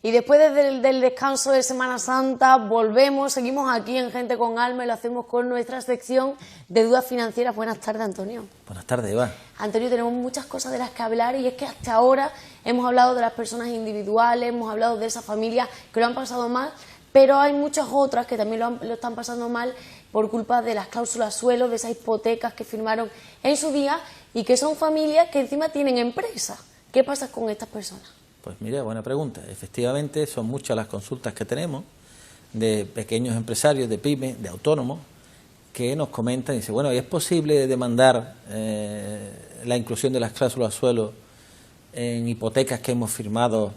Y después del descanso de Semana Santa volvemos, seguimos aquí en Gente con Alma y lo hacemos con nuestra sección de dudas financieras. Buenas tardes, Antonio. Buenas tardes, Eva. Antonio, tenemos muchas cosas de las que hablar y es que hasta ahora hemos hablado de las personas individuales, hemos hablado de esas familias que lo han pasado mal, pero hay muchas otras que también lo están pasando mal por culpa de las cláusulas suelo, de esas hipotecas que firmaron en su día y que son familias que encima tienen empresas. ¿Qué pasa con estas personas? Pues mira, buena pregunta. Efectivamente, son muchas las consultas que tenemos de pequeños empresarios, de pymes, de autónomos, que nos comentan y dicen, bueno, ¿es posible demandar la inclusión de las cláusulas suelo en hipotecas que hemos firmado,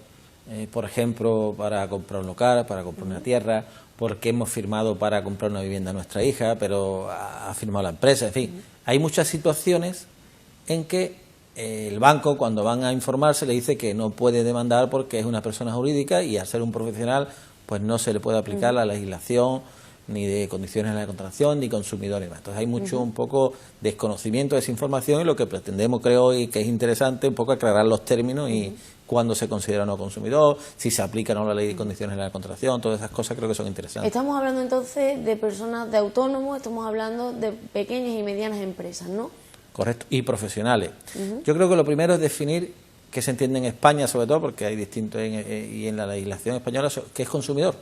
por ejemplo, para comprar un local, para comprar una tierra, porque hemos firmado para comprar una vivienda a nuestra hija, pero ha firmado la empresa? En fin, hay muchas situaciones en que el banco, cuando van a informarse, le dice que no puede demandar porque es una persona jurídica y al ser un profesional pues no se le puede aplicar la legislación ni de condiciones de la contratación ni consumidor y demás. Entonces hay mucho un poco desconocimiento de esa información y lo que pretendemos, creo, y que es interesante, un poco aclarar los términos y cuándo se considera o no consumidor, si se aplica o no la ley de condiciones de la contratación, todas esas cosas creo que son interesantes. Estamos hablando entonces de personas, de autónomos, estamos hablando de pequeñas y medianas empresas, ¿no? Correcto, y profesionales. Yo creo que lo primero es definir qué se entiende en España, sobre todo porque hay distintos y en la legislación española, qué es consumidor.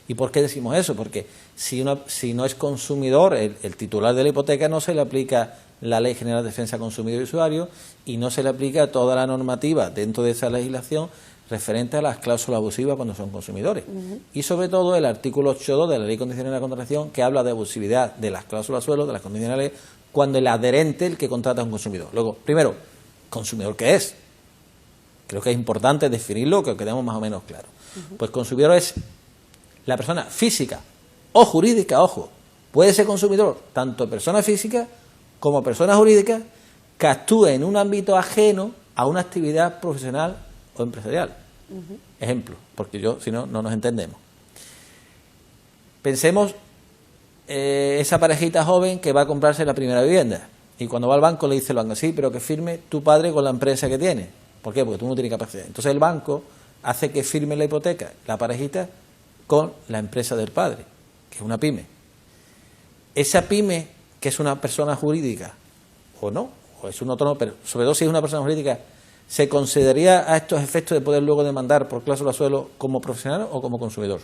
¿Y por qué decimos eso? Porque si no es consumidor, el titular de la hipoteca, no se le aplica la Ley General de Defensa del Consumidor y Usuario y no se le aplica toda la normativa dentro de esa legislación referente a las cláusulas abusivas cuando son consumidores. Y sobre todo el artículo 8.2 de la Ley de Condiciones de la Contratación, que habla de abusividad de las cláusulas suelo, de las condicionales, cuando el adherente, el que contrata, es un consumidor. Luego, primero, ¿consumidor qué es? Creo que es importante definirlo, que quedemos más o menos claros. Pues consumidor es la persona física o jurídica, ojo, puede ser consumidor tanto persona física como persona jurídica que actúe en un ámbito ajeno a una actividad profesional o empresarial. Ejemplo, porque si no, no nos entendemos. Pensemos esa parejita joven que va a comprarse la primera vivienda y cuando va al banco le dice el banco, sí, pero que firme tu padre con la empresa que tiene. ¿Por qué? Porque tú no tienes capacidad. Entonces el banco hace que firme la hipoteca, la parejita, con la empresa del padre, que es una pyme. Esa pyme, que es una persona jurídica, o no, o es un autónomo, pero sobre todo si es una persona jurídica, ¿se consideraría a estos efectos de poder luego demandar por cláusula suelo como profesional o como consumidor?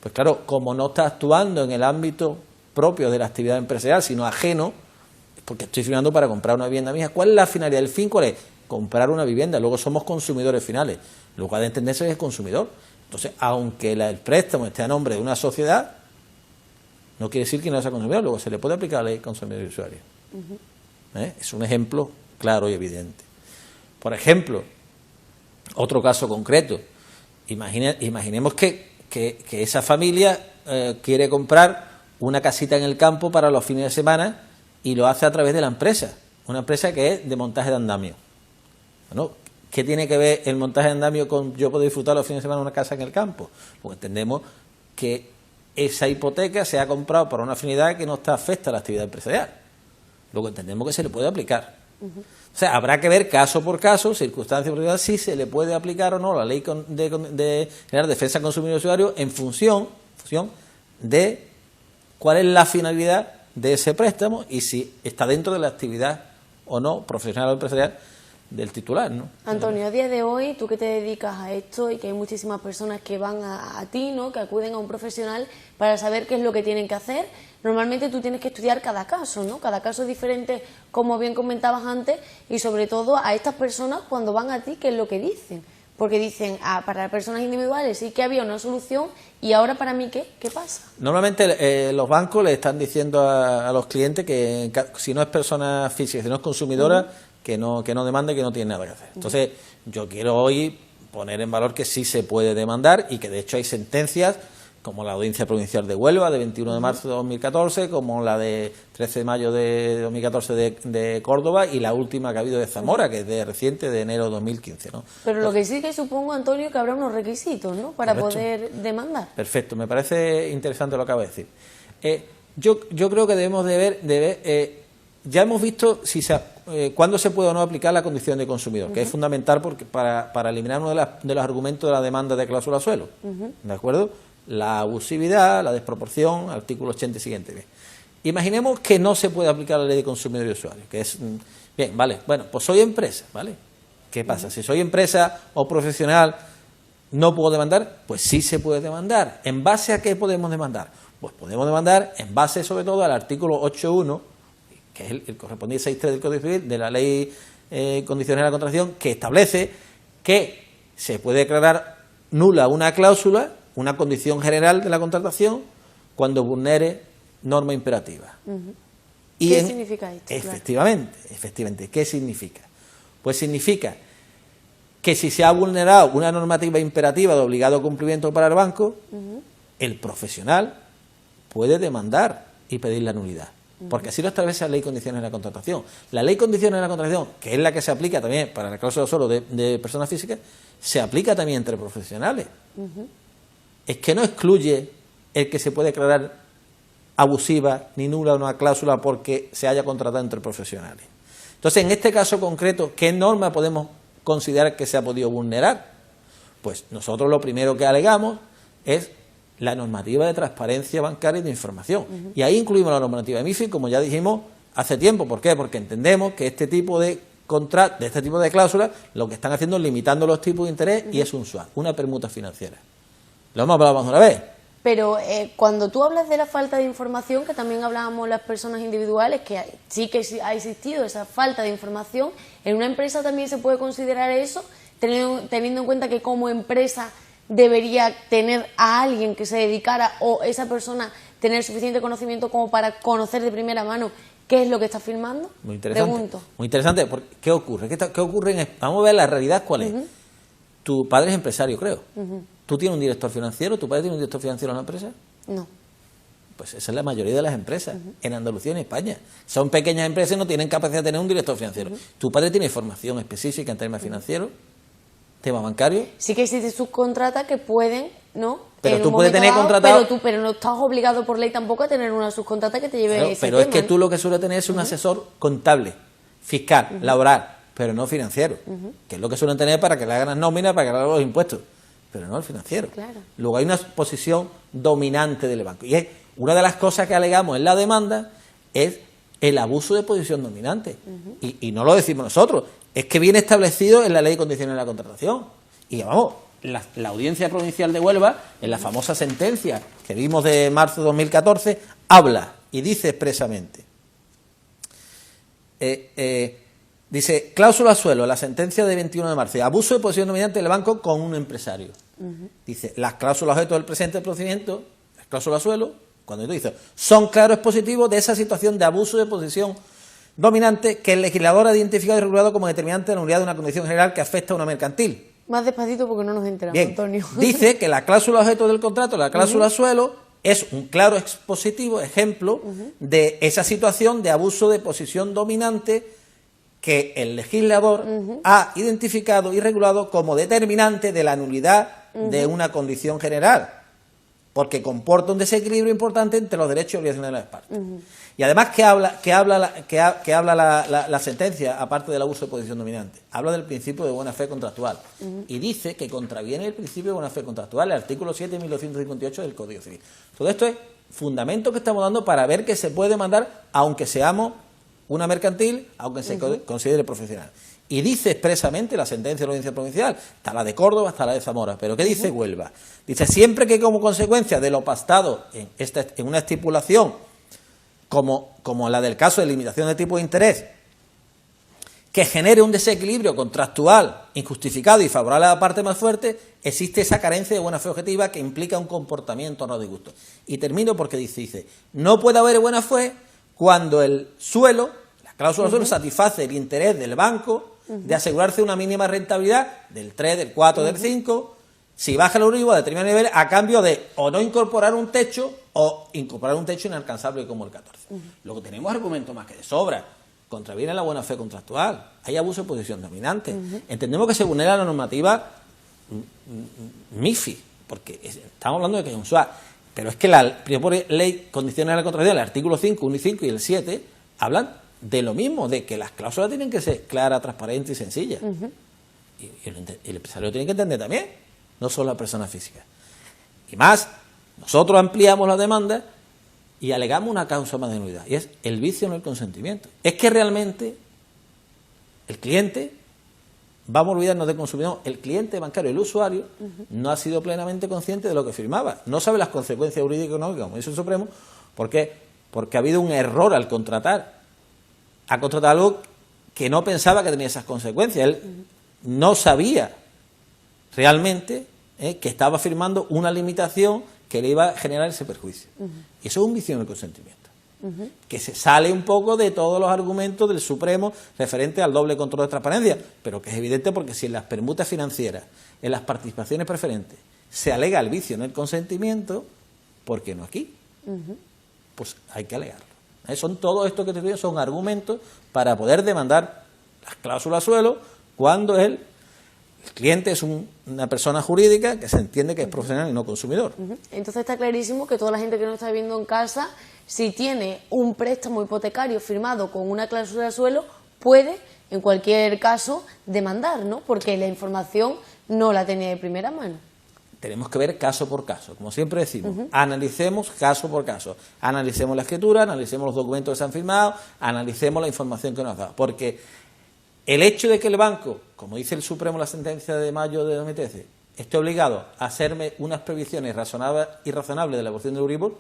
Pues claro, como no está actuando en el ámbito propio de la actividad empresarial, sino ajeno, porque estoy firmando para comprar una vivienda mía. ¿Cuál es la finalidad? ¿El fin cuál es? Comprar una vivienda. Luego somos consumidores finales. Luego ha de entenderse que es consumidor. Entonces, aunque el préstamo esté a nombre de una sociedad, no quiere decir que no sea consumidor. Luego se le puede aplicar la ley de consumidor y usuario. Es un ejemplo claro y evidente. Por ejemplo, otro caso concreto. Imaginemos que esa familia quiere comprar una casita en el campo para los fines de semana y lo hace a través de la empresa, una empresa que es de montaje de andamio. Bueno, ¿qué tiene que ver el montaje de andamio con yo poder disfrutar los fines de semana de una casa en el campo? Pues entendemos que esa hipoteca se ha comprado por una afinidad que no está afecta a la actividad empresarial. Luego entendemos que se le puede aplicar. O sea, habrá que ver caso por caso, circunstancia por circunstancia, si se le puede aplicar o no la Ley de General de Defensa del Consumidor y Usuario en función de cuál es la finalidad de ese préstamo y si está dentro de la actividad o no, profesional o empresarial, del titular, ¿no? Antonio, a día de hoy, tú que te dedicas a esto y que hay muchísimas personas que van a ti, ¿no?, que acuden a un profesional para saber qué es lo que tienen que hacer, normalmente tú tienes que estudiar cada caso, ¿no? Cada caso es diferente, como bien comentabas antes, y sobre todo a estas personas cuando van a ti, ¿qué es lo que dicen? Porque dicen, para personas individuales sí que había una solución y ahora para mí, ¿qué pasa? Normalmente los bancos le están diciendo a los clientes que si no es persona física, si no es consumidora, que no demande, que no tiene nada que hacer. Entonces, yo quiero hoy poner en valor que sí se puede demandar y que de hecho hay sentencias como la Audiencia Provincial de Huelva de 21 de marzo de 2014, como la de 13 de mayo de 2014 de Córdoba y la última que ha habido de Zamora, que es de reciente, de enero de 2015, ¿no? Pero lo que sí que supongo, Antonio, que habrá unos requisitos, ¿no?, para poder demandar. Perfecto, me parece interesante lo que acaba de decir. Yo creo que debemos de ver ya hemos visto cuándo se puede o no aplicar la condición de consumidor, que es fundamental para eliminar uno de los argumentos de la demanda de cláusula suelo. ¿De acuerdo? La abusividad, la desproporción, artículo 80 y siguiente. Bien. Imaginemos que no se puede aplicar la ley de consumidor y usuario, que es... Bien, vale, bueno, pues soy empresa, ¿vale? ¿Qué pasa? Si soy empresa o profesional, ¿no puedo demandar? Pues sí se puede demandar. ¿En base a qué podemos demandar? Pues podemos demandar en base sobre todo al artículo 8.1, que es el correspondiente 6.3 del Código Civil, de la Ley Condiciones de la Contratación, que establece que se puede declarar nula una cláusula, una condición general de la contratación, cuando vulnere norma imperativa. ¿Qué significa esto? Efectivamente. ¿Qué significa? Pues significa que si se ha vulnerado una normativa imperativa de obligado cumplimiento para el banco, el profesional puede demandar y pedir la nulidad. Porque así lo establece la Ley de Condiciones de la Contratación. La Ley de Condiciones de la Contratación, que es la que se aplica también para la cláusula suelo de personas físicas, se aplica también entre profesionales. Es que no excluye el que se puede declarar abusiva ni nula una cláusula porque se haya contratado entre profesionales. Entonces, en este caso concreto, ¿qué norma podemos considerar que se ha podido vulnerar? Pues nosotros lo primero que alegamos es la normativa de transparencia bancaria y de información. Y ahí incluimos la normativa de MiFID, como ya dijimos hace tiempo. ¿Por qué? Porque entendemos que este tipo de este tipo de cláusulas lo que están haciendo es limitando los tipos de interés y es un swap, una permuta financiera. Lo hemos hablado más de una vez. Pero cuando tú hablas de la falta de información, que también hablábamos las personas individuales, que sí que ha existido esa falta de información, ¿en una empresa también se puede considerar eso, teniendo en cuenta que como empresa debería tener a alguien que se dedicara o esa persona tener suficiente conocimiento como para conocer de primera mano qué es lo que está firmando? Muy interesante. Pregunto. Muy interesante. ¿Qué ocurre? ¿Qué ocurre? Vamos a ver la realidad cuál es. Tu padre es empresario, creo. ¿Tú tienes un director financiero? ¿Tu padre tiene un director financiero en la empresa? No. Pues esa es la mayoría de las empresas, en Andalucía y en España. Son pequeñas empresas y no tienen capacidad de tener un director financiero. ¿Tu padre tiene formación específica en temas financieros? ¿Tema bancario? Sí que existen subcontratas que pueden, ¿no? Pero tú puedes tener contratado... Pero no estás obligado por ley tampoco a tener una subcontrata que te lleve Claro, ese pero tema, es que ¿no? tú lo que suele tener es un asesor contable, fiscal, laboral, pero no financiero, que es lo que suelen tener para que le hagan las nóminas, para que le hagan los impuestos, pero no el financiero. Claro. Luego hay una posición dominante del banco. Y es una de las cosas que alegamos en la demanda es el abuso de posición dominante. Y no lo decimos nosotros, es que viene establecido en la Ley de Condiciones de la Contratación. Y vamos, la Audiencia Provincial de Huelva, en la famosa sentencia que vimos de marzo de 2014, habla y dice expresamente, dice, cláusula suelo, la sentencia de 21 de marzo, abuso de posición dominante del banco con un empresario. Dice, las cláusulas objeto del presente procedimiento, las cláusulas suelo, cuando tú dices, son claros expositivos de esa situación de abuso de posición dominante que el legislador ha identificado y regulado como determinante de la unidad de una condición general que afecta a una mercantil. Más despacito porque no nos enteramos, Bien, Antonio. dice que la cláusula objeto del contrato, la cláusula suelo, es un claro expositivo, ejemplo, de esa situación de abuso de posición dominante que el legislador ha identificado y regulado como determinante de la nulidad de una condición general, porque comporta un desequilibrio importante entre los derechos y obligaciones de las partes. Y además, ¿qué habla la sentencia, aparte del abuso de posición dominante? Habla del principio de buena fe contractual. Y dice que contraviene el principio de buena fe contractual, el artículo 7 de 1258 del Código Civil. Todo esto es fundamento que estamos dando para ver que se puede demandar, aunque seamos una mercantil, aunque se considere profesional. Y dice expresamente la sentencia de la Audiencia Provincial, está la de Córdoba, está la de Zamora, pero ¿qué dice Huelva? Dice, siempre que como consecuencia de lo pactado en una estipulación, como la del caso de limitación de tipo de interés, que genere un desequilibrio contractual injustificado y favorable a la parte más fuerte, existe esa carencia de buena fe objetiva que implica un comportamiento no de gusto. Y termino porque dice, no puede haber buena fe cuando el suelo, la cláusula suelo, satisface el interés del banco de asegurarse una mínima rentabilidad del 3, del 4, del 5, si baja el Euribor a determinado nivel, a cambio de o no incorporar un techo o incorporar un techo inalcanzable como el 14. Luego tenemos argumentos más que de sobra. Contraviene la buena fe contractual. Hay abuso de posición dominante. Entendemos que se vulnera la normativa MiFID, porque estamos hablando de que es un swap. Pero es que la ley condiciones de la contratación, el artículo 5, 1 y 5 y el 7, hablan de lo mismo, de que las cláusulas tienen que ser claras, transparentes y sencillas. Y el empresario tiene que entender también, no solo la persona física. Y más, nosotros ampliamos la demanda y alegamos una causa más de nulidad, y es el vicio en el consentimiento. Es que realmente el cliente, vamos a olvidarnos del consumidor, el cliente bancario, el usuario, no ha sido plenamente consciente de lo que firmaba. No sabe las consecuencias jurídicas o económicas, como dice el Supremo. ¿Por qué? Porque ha habido un error al contratar. Ha contratado algo que no pensaba que tenía esas consecuencias. Él no sabía realmente que estaba firmando una limitación que le iba a generar ese perjuicio. Y eso es un vicio en el consentimiento. Que se sale un poco de todos los argumentos del Supremo referente al doble control de transparencia, pero que es evidente porque si en las permutas financieras, en las participaciones preferentes, se alega el vicio en el consentimiento, ¿por qué no aquí? Pues hay que alegarlo. Son todos estos que te digo, son argumentos para poder demandar las cláusulas suelo cuando el cliente es una persona jurídica que se entiende que es profesional y no consumidor. Entonces está clarísimo que toda la gente que nos está viendo en casa, si tiene un préstamo hipotecario firmado con una cláusula de suelo, puede, en cualquier caso, demandar, ¿no? Porque la información no la tenía de primera mano. Tenemos que ver caso por caso, como siempre decimos, analicemos caso por caso, analicemos la escritura, analicemos los documentos que se han firmado, analicemos la información que nos ha dado, porque el hecho de que el banco, como dice el Supremo en la sentencia de mayo de 2013, esté obligado a hacerme unas previsiones razonables y razonables de la evolución del Euribor,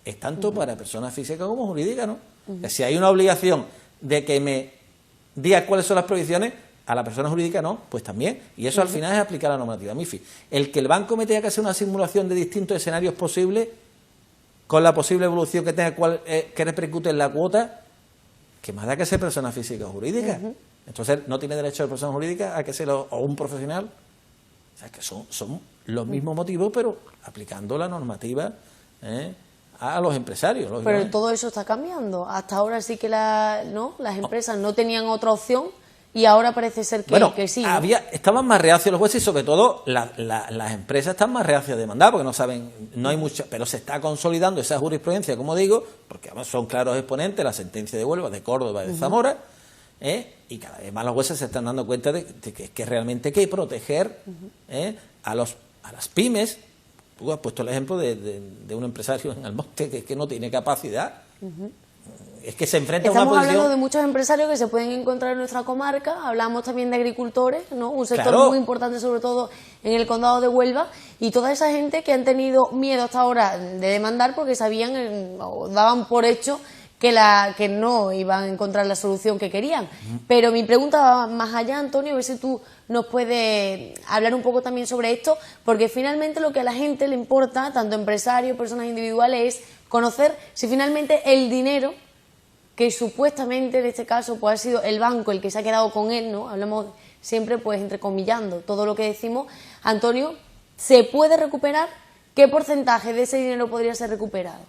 es tanto para personas físicas como jurídicas, ¿no? Si hay una obligación de que me diga cuáles son las previsiones, a la persona jurídica no, pues también. Y eso al final es aplicar la normativa MiFID. El que el banco me tenga que hacer una simulación de distintos escenarios posibles, con la posible evolución que tenga que repercute en la cuota, que más da que ser persona física o jurídica. Entonces no tiene derecho la persona jurídica a que sea o un profesional. O sea que son los mismos motivos, pero aplicando la normativa a los empresarios. Pero todo eso está cambiando. Hasta ahora sí que las empresas no tenían otra opción y ahora parece ser que sí, ¿no? Estaban más reacios los jueces y sobre todo las empresas están más reacias a demandar porque no saben, no hay mucha, pero se está consolidando esa jurisprudencia, como digo, porque además son claros exponentes, la sentencia de Huelva, de Córdoba y de Zamora, y cada vez más los jueces se están dando cuenta de que realmente hay que proteger a las pymes. Tú has puesto el ejemplo de un empresario en Almonte que no tiene capacidad. Es que se enfrenta a una posición... Estamos hablando de muchos empresarios que se pueden encontrar en nuestra comarca, hablamos también de agricultores, ¿no? Un sector muy importante, sobre todo en el condado de Huelva, y toda esa gente que han tenido miedo hasta ahora de demandar porque sabían o daban por hecho que no iban a encontrar la solución que querían. Pero mi pregunta va más allá, Antonio, a ver si tú nos puedes hablar un poco también sobre esto, porque finalmente lo que a la gente le importa, tanto empresarios, personas individuales, es conocer si finalmente el dinero que supuestamente en este caso pues ha sido el banco el que se ha quedado con él, ¿no? Hablamos siempre pues entrecomillando todo lo que decimos. Antonio, ¿se puede recuperar? ¿Qué porcentaje de ese dinero podría ser recuperado?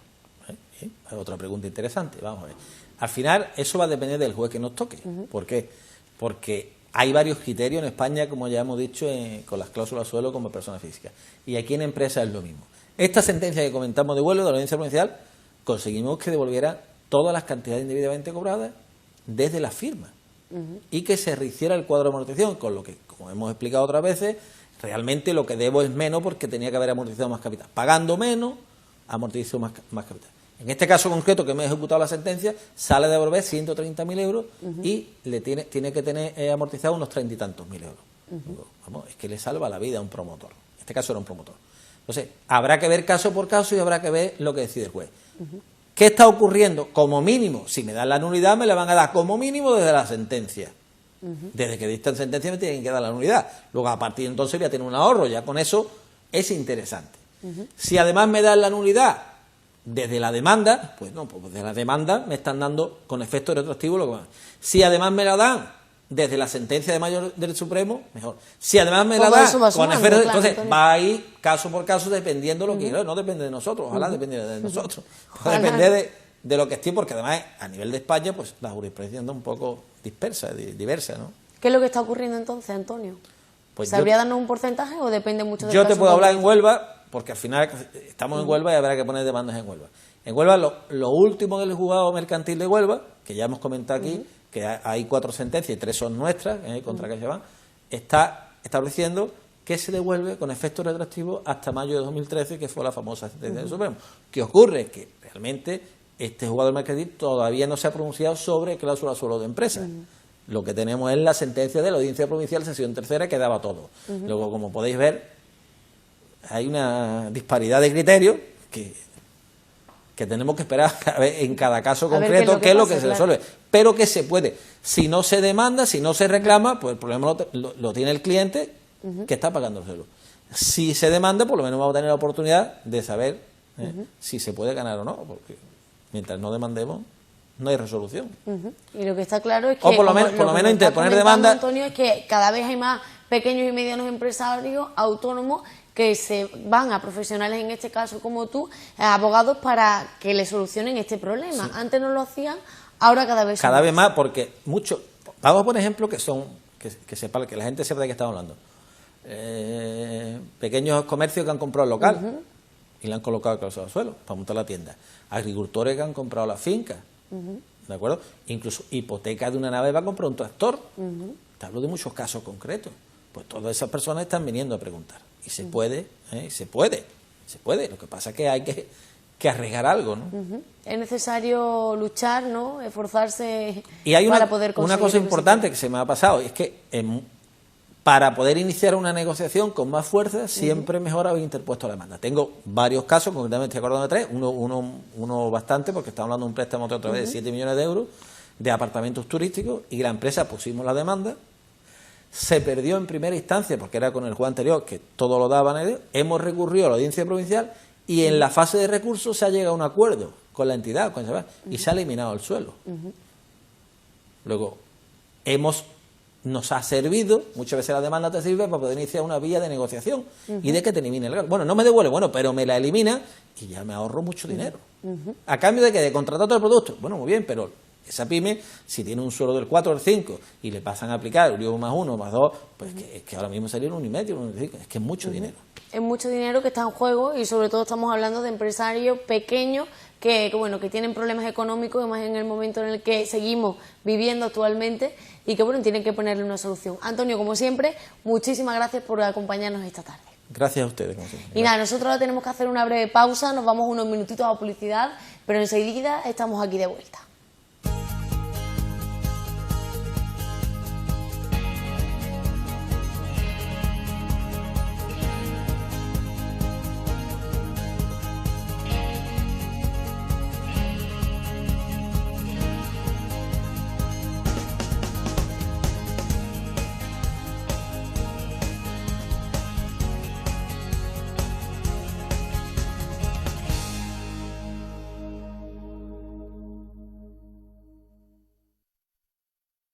Otra pregunta interesante, vamos a ver. Al final eso va a depender del juez que nos toque. ¿Por qué? Porque hay varios criterios en España, como ya hemos dicho, con las cláusulas suelo como persona física. Y aquí en empresa es lo mismo. Esta sentencia que comentamos de Huelva, de la Audiencia Provincial, conseguimos que devolviera todas las cantidades indebidamente cobradas desde la firma y que se rehiciera el cuadro de amortización, con lo que, como hemos explicado otras veces, realmente lo que debo es menos porque tenía que haber amortizado más capital. Pagando menos, amortizo más capital. En este caso concreto que me he ejecutado la sentencia, sale de devolver 130.000 euros y le tiene que tener amortizado unos 30 y tantos mil euros. Vamos, es que le salva la vida a un promotor. En este caso era un promotor. Entonces, habrá que ver caso por caso y habrá que ver lo que decide el juez. ¿Qué está ocurriendo? Como mínimo, si me dan la nulidad, me la van a dar como mínimo desde la sentencia. Desde que dictan sentencia me tienen que dar la nulidad. Luego, a partir de entonces, voy a tener un ahorro. Ya con eso es interesante. Si además me dan la nulidad desde la demanda, pues no, pues desde la demanda me están dando con efecto retroactivo lo que va. Si además me la dan desde la sentencia de mayo del Supremo, mejor. Si además me la dan con efecto, entonces va a ir caso por caso dependiendo lo que no depende de nosotros, ojalá dependiera de nosotros, depende de lo que esté, porque además a nivel de España pues la jurisprudencia anda un poco dispersa, diversa, ¿no? ¿Qué es lo que está ocurriendo entonces, Antonio? Pues ¿Sabría darnos un porcentaje o depende mucho del caso? caso? Yo te puedo hablar en Huelva, porque al final estamos en Huelva y habrá que poner demandas en Huelva. En Huelva, lo último del juzgado mercantil de Huelva, que ya hemos comentado aquí, que hay 4 sentencias y 3 son nuestras, contra CaixaBank, está estableciendo que se devuelve con efecto retroactivo hasta mayo de 2013, que fue la famosa sentencia del Supremo. ¿Qué ocurre? Que realmente este juzgado mercantil todavía no se ha pronunciado sobre cláusula suelo de empresas. Lo que tenemos es la sentencia de la Audiencia Provincial, sesión tercera, que daba todo. Luego, como podéis ver, hay una disparidad de criterios que tenemos que esperar a ver en cada caso concreto qué es lo que se resuelve. Pero que se puede. Si no se demanda, si no se reclama, pues el problema lo tiene el cliente que está pagando el suelo. Si se demanda, por lo menos vamos a tener la oportunidad de saber si se puede ganar o no, porque mientras no demandemos, no hay resolución. Y lo que está claro es que, o por lo menos interponer demanda. Antonio, es que cada vez hay más pequeños y medianos empresarios autónomos que se van a profesionales, en este caso como tú, abogados, para que le solucionen este problema. Sí. Antes no lo hacían, ahora cada vez más, porque muchos, vamos por ejemplo, que sepa, que la gente sepa de qué estamos hablando. Pequeños comercios que han comprado el local y le han colocado cláusula de suelo para montar la tienda. Agricultores que han comprado la finca, ¿de acuerdo? Incluso hipoteca de una nave para comprar un tractor. Te hablo de muchos casos concretos. Pues todas esas personas están viniendo a preguntar. Y se puede, se puede. Lo que pasa es que hay que arriesgar algo, ¿no? Es necesario luchar, ¿no? Esforzarse y hay para poder conseguir. Una cosa importante que se me ha pasado, es que para poder iniciar una negociación con más fuerza, siempre mejor haber interpuesto la demanda. Tengo varios casos, concretamente estoy acordando de 3, uno bastante, porque estamos hablando de un préstamo otra vez de 7 millones de euros, de apartamentos turísticos, y la empresa pusimos la demanda. Se perdió en primera instancia porque era con el juez anterior, que todo lo daban ellos. Hemos recurrido a la Audiencia Provincial y en la fase de recursos se ha llegado a un acuerdo con la entidad, y se ha eliminado el suelo. Luego, nos ha servido, muchas veces la demanda te sirve para poder iniciar una vía de negociación y de que te elimine el gasto. Bueno, no me devuelve, pero me la elimina y ya me ahorro mucho dinero. ¿A cambio de que de contratar todo el producto? Bueno, muy bien, pero esa pyme, si tiene un suelo del 4 o del 5 y le pasan a aplicar un IVA más 1, más 2, pues es que ahora mismo sería un 1,5, un 1,5, es que es mucho dinero. Es mucho dinero que está en juego y sobre todo estamos hablando de empresarios pequeños que tienen problemas económicos, además en el momento en el que seguimos viviendo actualmente y que tienen que ponerle una solución. Antonio, como siempre, muchísimas gracias por acompañarnos esta tarde. Gracias a ustedes, como siempre. Y nada, nosotros ahora tenemos que hacer una breve pausa, nos vamos unos minutitos a publicidad, pero enseguida estamos aquí de vuelta.